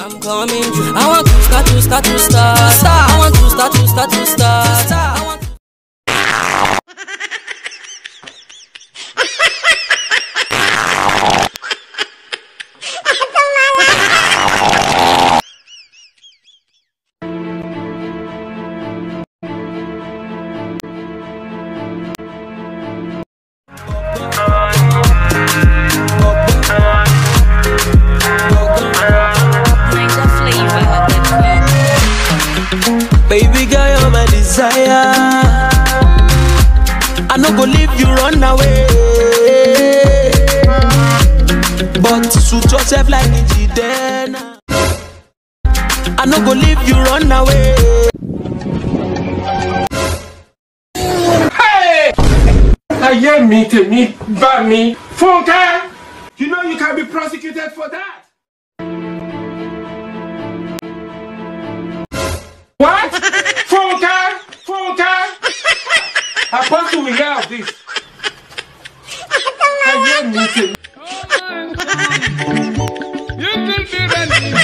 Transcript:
I'm coming. I want to start. I want to start. I want to. Baby girl, you're my desire. I no go leave you run away, but suit yourself like Njidena. I no go leave you run away. Hey! I hear me, Bami, Funke. You know you can be prosecuted for that. What? Funke! Apostle will hear of this. I hear me. You will be ready.